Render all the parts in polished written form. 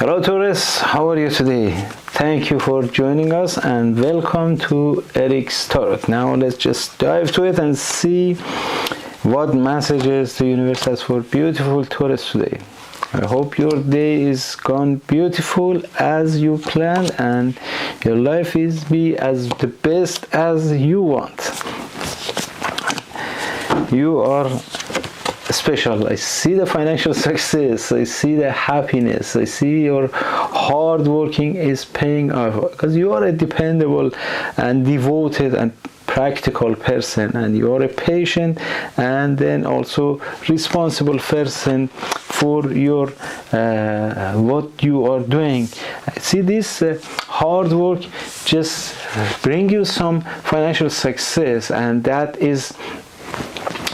Hello Taurus, how are you today? Thank you for joining us and welcome to Eric's Tarot. Now let's just dive to it and see what messages the universe has for beautiful Taurus today. I hope your day is gone beautiful as you planned and your life is be as the best as you want. You are special. I see the financial success, I see the happiness, I see your hard working is paying off because you are a dependable and devoted and practical person, and you are a patient and then also responsible person for your what you are doing. See, this hard work just bring you some financial success, and that is,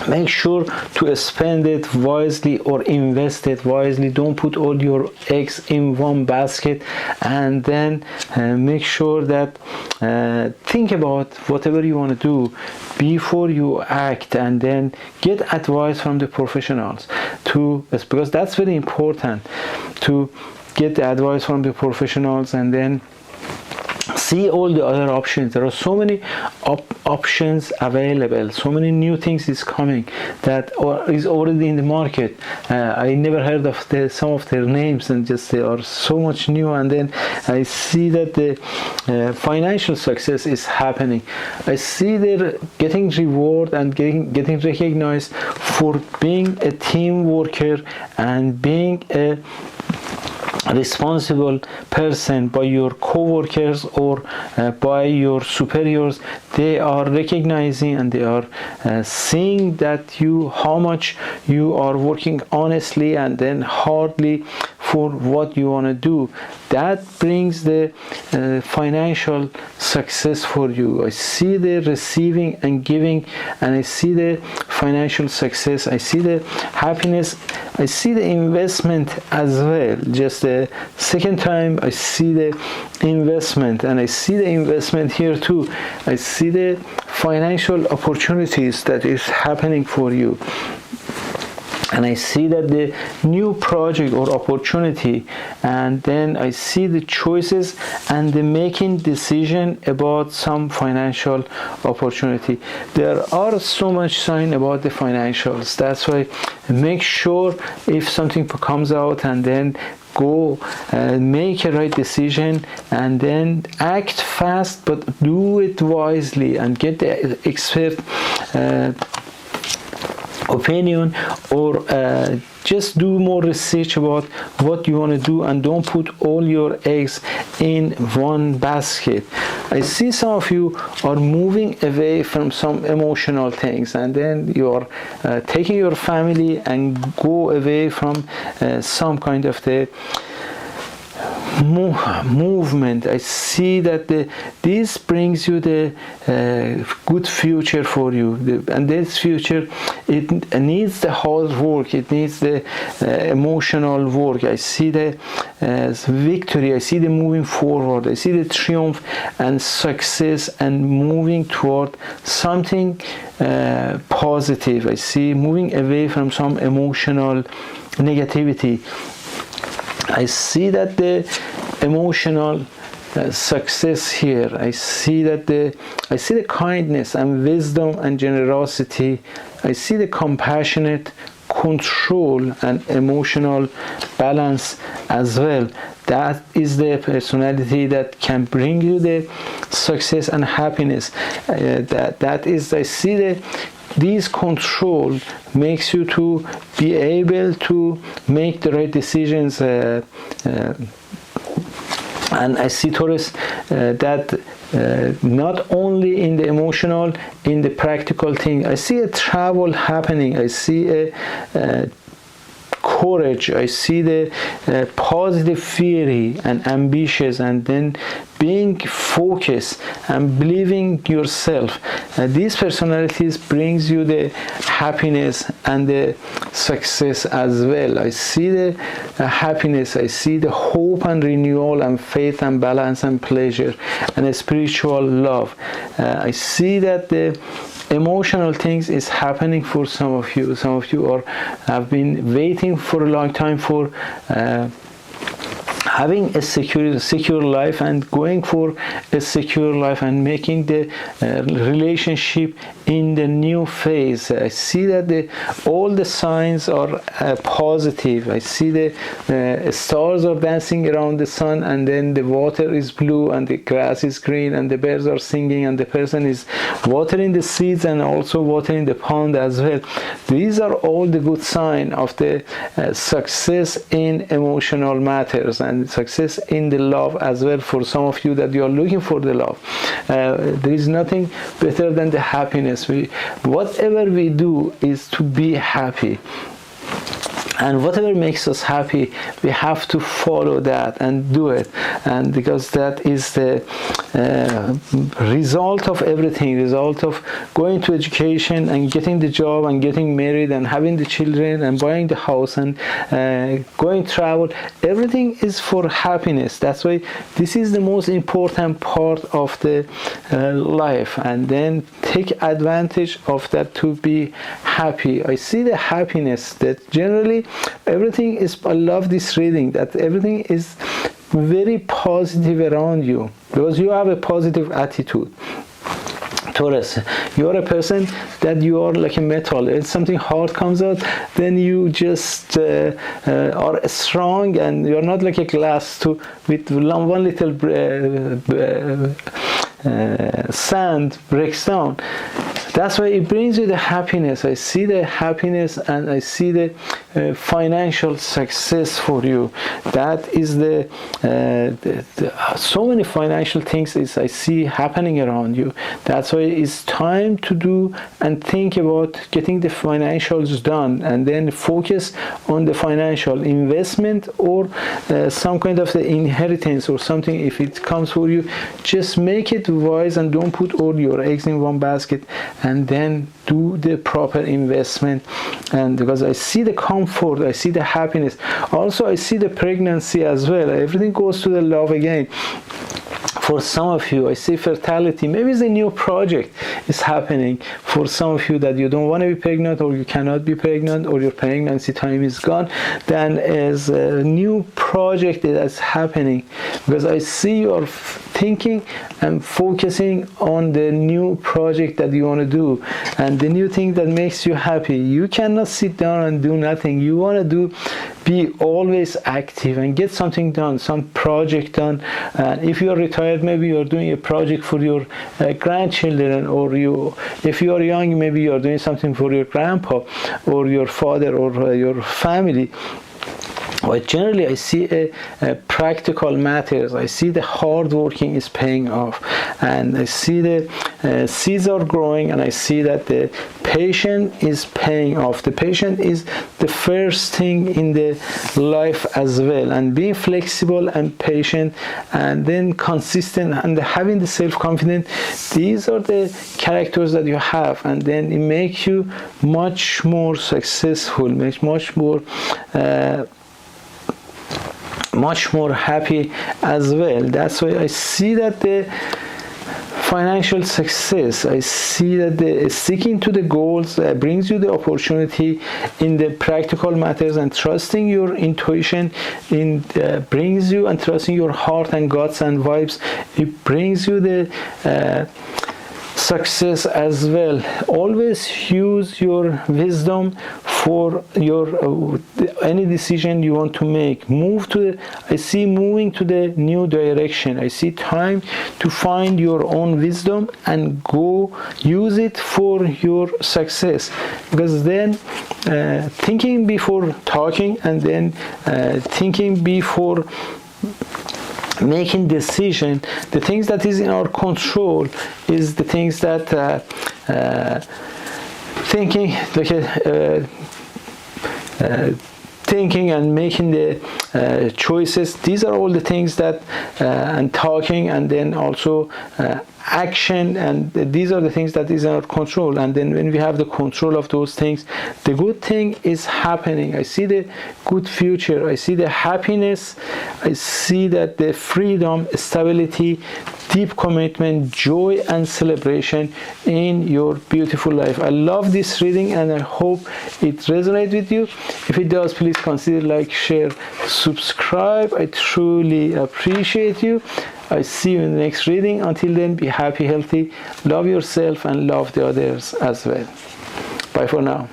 make sure to spend it wisely or invest it wisely. Don't put all your eggs in one basket, and then make sure that think about whatever you want to do before you act, and then get advice from the professionals because that's very important, to get the advice from the professionals and then see all the other options. There are so many options available, so many new things is coming that is already in the market. I never heard of some of their names, and just they are so much new. And then I see that the financial success is happening. I see they're getting reward and getting recognized for being a team worker and being a responsible person by your co-workers or by your superiors. They are recognizing and they are seeing that how much you are working honestly and then hardly for what you want to do. That brings the financial success for you. I see the receiving and giving, and I see the financial success. I see the happiness. I see the investment as well. Just the second time I see the investment, and I see the investment here too. I see the financial opportunities that is happening for you. And I see that the new project or opportunity, and then I see the choices and the making decision about some financial opportunity. There are so much sign about the financials. That's why make sure if something comes out, and then go make a right decision and then act fast, but do it wisely and get the expert opinion, or just do more research about what you want to do, and don't put all your eggs in one basket. I see some of you are moving away from some emotional things, and then you are taking your family and go away from some kind of the movement. I see that this brings you the good future for you, and this future, it needs the hard work, it needs the emotional work. I see the victory, I see the moving forward, I see the triumph and success and moving toward something positive. I see moving away from some emotional negativity. I see that the emotional success here. I see the kindness and wisdom and generosity. I see the compassionate control and emotional balance as well. That is the personality that can bring you the success and happiness. That is, I see this control makes you to be able to make the right decisions, and I see, Taurus, that not only in the emotional, in the practical thing. I see a travel happening. I see a courage. I see the positive theory and ambitious, and then being focused and believing yourself. These personalities brings you the happiness and the success as well. I see the happiness. I see the hope and renewal and faith and balance and pleasure and a spiritual love. I see that the emotional things is happening for some of you. Some of you have been waiting for a long time for having a secure life and going for a secure life and making the relationship in the new phase. I see that all the signs are positive. I see the stars are dancing around the sun, and then the water is blue and the grass is green and the birds are singing and the person is watering the seeds and also watering the pond as well. These are all the good signs of the success in emotional matters and success in the love as well. For some of you that you are looking for the love, there is nothing better than the happiness. Whatever we do is to be happy, and whatever makes us happy, we have to follow that and do it. And because that is the result of everything, result of going to education and getting the job and getting married and having the children and buying the house and going travel. Everything is for happiness. That's why this is the most important part of the life, and then take advantage of that to be happy. I see the happiness that generally everything is, I love this reading, that everything is very positive around you because you have a positive attitude. Taurus, you are a person that you are like a metal. If something hard comes out, then you just are strong, and you are not like a glass with one little sand breaks down. That's why it brings you the happiness. I see the happiness and I see the financial success for you. That is the so many financial things is I see happening around you. That's why it's time to do and think about getting the financials done, and then focus on the financial investment or some kind of the inheritance or something. If it comes for you, just make it wise and don't put all your eggs in one basket, and then do the proper investment. And because I see the comfort, I see the happiness, also I see the pregnancy as well. Everything goes to the love again. For some of you, I see fertility. Maybe it's a new project is happening. For some of you that you don't want to be pregnant, or you cannot be pregnant, or your pregnancy time is gone, then is a new project that's happening. Because I see you are thinking and focusing on the new project that you want to do and the new thing that makes you happy. You cannot sit down and do nothing. You want to be always active and get something done, some project done. And if you are retired, maybe you are doing a project for your grandchildren, or if you are young, maybe you are doing something for your grandpa or your father or your family. But generally, I see a practical matters. I see the hard working is paying off, and I see the seeds are growing, and I see that the patience is paying off. The patience is the first thing in the life as well, and being flexible and patient, and then consistent, and having the self-confidence. These are the characters that you have, and then it makes you much more successful, makes much more happy as well. That's why I see that the financial success, I see that the sticking to the goals brings you the opportunity in the practical matters, and trusting your intuition brings you, and trusting your heart and guts and vibes, it brings you the success as well. Always use your wisdom for your any decision you want to make. I see moving to the new direction. I see time to find your own wisdom and go use it for your success. Because then thinking before talking, and then thinking before making decision, the things that is in our control is the things that thinking and making the choices. These are all the things that and talking, and then also action, and these are the things that is in our control. And then when we have the control of those things, the good thing is happening. I see the good future, I see the happiness, I see that the freedom, stability, deep commitment, joy, and celebration in your beautiful life. I love this reading and I hope it resonates with you. If it does, please consider like, share, subscribe. I truly appreciate you. I see you in the next reading. Until then, be happy, healthy, love yourself, and love the others as well. Bye for now.